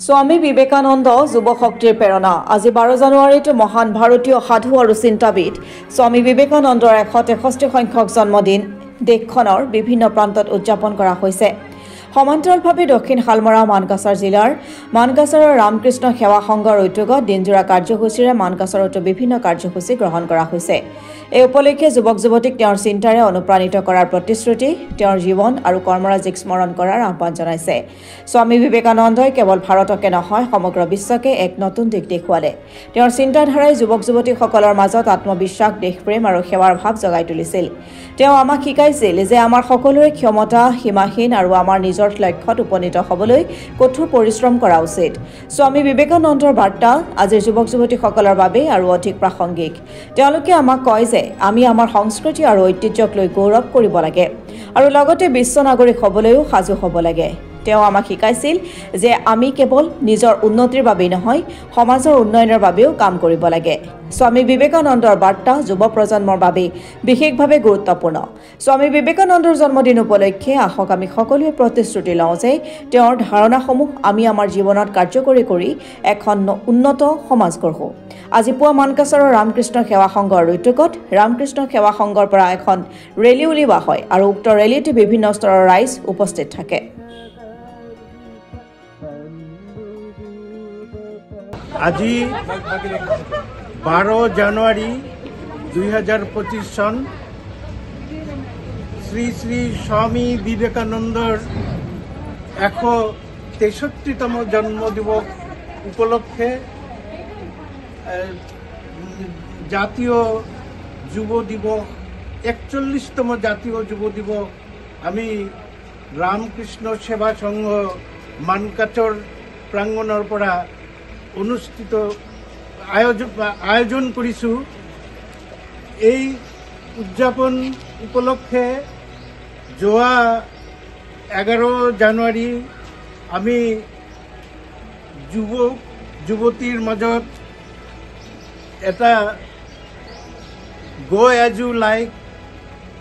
স্বামী বিবেকানন্দ যুৱ শক্তিৰ প্ৰেৰণা আজি 12 জানুৱাৰীত মহান ভাৰতীয় সাধু আৰু চিন্তাবিদ স্বামী বিবেকানন্দৰ 163 সংখ্যক জন্মদিন দেশখনৰ বিভিন্ন প্ৰান্তত উদযাপন কৰা হৈছে। সমান্তৰালভাৱে দক্ষিণ হালমৰা মানকাছাৰ জিলাৰ মানকাছাৰৰ ৰামকৃষ্ণ সেৱা সংঘৰ উদ্যোগত দিনজোৰা কাৰ্যসূচীৰে মানকাছাৰতো বিভিন্ন কাৰ্যসূচী গ্ৰহণ কৰা হৈছে। এই উপলক্ষে যুৱক যুৱতীক তেওঁৰ চিন্তাৰে অনুপ্ৰাণিত কৰাৰ প্ৰতিশ্ৰুতি, তেওঁৰ জীৱন আৰু কৰ্মৰাজিক স্মৰণ কৰাৰ আহ্বান জনাইছে। স্বামী বিবেকানন্দই কেৱল ভাৰতকে নহয় সমগ্ৰ বিশ্বকে এক নতুন দিশ দেখুৱালে। তেওঁৰ চিন্তাধাৰাই যুৱক যুৱতীসকলৰ মাজত আত্মবিশ্বাস, দেশপ্ৰেম আৰু সেৱাৰ ভাৱ জগাই তুলিছিল। তেওঁ আমাক শিকাইছিল যে আমাৰ সকলোৰে ক্ষমতা সীমাহীন আৰু আমাৰ নিজৰ লক্ষ্যত উপনীত হ'বলৈ কঠোৰ পৰিশ্ৰম কৰা উচিত। স্বামী বিবেকানন্দৰ বাৰ্তা আজিৰ যুৱক যুৱতীসকলৰ বাবে আৰু অধিক প্ৰাসংগিক। তেওঁলোকে আমাক কয় যে আমি আমাৰ সংস্কৃতি আৰু ঐতিহ্যক লৈ গৌৰৱ কৰিব লাগে আৰু লগতে বিশ্ব নাগৰিক হ'বলৈও সাজু হ'ব লাগে। তেওঁ আমাক শিকাইছিল যে আমি কেৱল নিজৰ উন্নতিৰ বাবেই নহয়, সমাজৰ উন্নয়নৰ বাবেও কাম কৰিব লাগে। স্বামী বিবেকানন্দৰ বাৰ্তা যুৱ প্ৰজন্মৰ বাবে বিশেষভাৱে গুৰুত্বপূৰ্ণ। স্বামী বিবেকানন্দৰ জন্মদিন উপলক্ষে আহক আমি সকলোৱে প্ৰতিশ্ৰুতি লওঁ যে তেওঁৰ ধাৰণাসমূহ আমি আমাৰ জীৱনত কাৰ্যকৰী কৰি এখন উন্নত সমাজ গঢ়ো। আজি পুৱা মানকাছাৰৰ ৰামকৃষ্ণ সেৱা সংঘৰ উদ্যোগত ৰামকৃষ্ণ সেৱা সংঘৰ পৰা এখন ৰেলী উলিওৱা হয় আৰু উক্ত ৰেলীত বিভিন্ন স্তৰৰ ৰাইজ উপস্থিত থাকে। আজি 12 জানুৱাৰী 2025 চন শ্ৰী শ্ৰী স্বামী বিবেকানন্দৰ 163তম জন্ম দিৱস উপলক্ষে জাতীয় যুৱ দিৱস 41তম জাতীয় যুৱ দিৱস আমি ৰামকৃষ্ণ সেৱা সংঘ মানকাছৰ প্ৰাংগণৰ পৰা অনুষ্ঠিত আয়োজন কৰিছোঁ। এই উদযাপন উপলক্ষে যোৱা 11 জানুৱাৰী আমি যুৱক যুৱতীৰ মাজত এটা গো এজ ইউ লাইক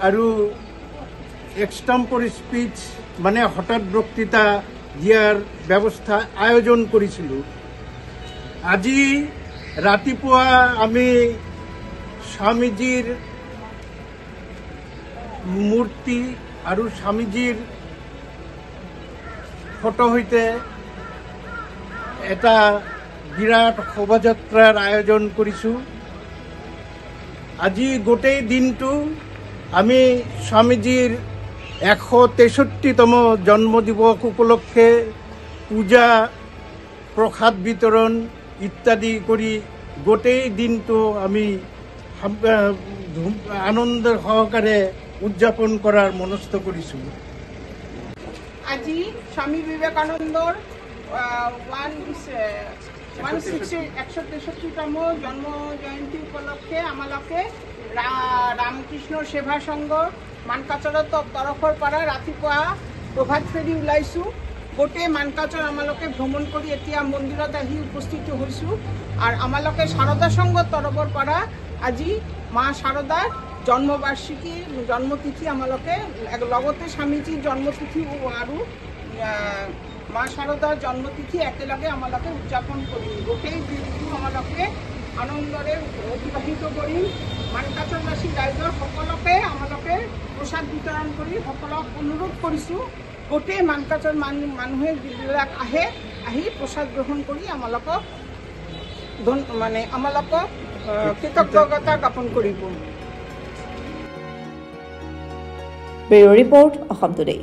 আৰু এক্সটেম্পৰী স্পীচ মানে হঠাৎ বক্তৃতা দিয়াৰ ব্যৱস্থা আয়োজন কৰিছিলোঁ। আজি ৰাতিপুৱা আমি স্বামীজীৰ মূৰ্তি আৰু স্বামীজীৰ ফটো সৈতে এটা বিৰাট শোভাযাত্ৰাৰ আয়োজন কৰিছোঁ। আজি গোটেই দিনটো আমি স্বামীজীৰ 163তম জন্ম দিৱস উপলক্ষে পূজা, প্ৰসাদ বিতৰণ ইত্যাদি কৰি গোটেই দিনটো আমি আনন্দ সহকাৰে উদযাপন কৰাৰ মনস্থ কৰিছোঁ। আজি স্বামী বিবেকানন্দৰ 163তম জন্ম জয়ন্তী উপলক্ষে আমালোকে ৰামকৃষ্ণ সেৱা সংঘ মানকাছাৰৰ তৰফৰ পৰা ৰাতিপুৱা প্ৰভাত ফেৰী ওলাইছোঁ। গোটেই মানকাছাৰ আমালোকে ভ্ৰমণ কৰি এতিয়া মন্দিৰত আহি উপস্থিত হৈছোঁ আৰু আমালোকে শাৰদা সংঘৰ তৰফৰ পৰা আজি মা শাৰদাৰ জন্মবাৰ্ষিকী জন্মতিথি আমালোকে লগতে স্বামীজীৰ জন্মতিথি আৰু মা শাৰদাৰ জন্মতিথি একেলগে আমালোকে উদযাপন কৰিম। গোটেই দিনটো আমালোকে আনন্দৰে অতিবাহিত কৰিম। মানকাছাৰবাসী ৰাইজৰ সকলোকে আমালোকে প্ৰসাদ বিতৰণ কৰি সকলক অনুৰোধ কৰিছোঁ গোটেই মানকাছাৰ মানুহে যিবিলাক আহি প্ৰসাদ গ্ৰহণ কৰি আমালোকক কৃতজ্ঞতা জ্ঞাপন কৰিব। Bureau report Assam today.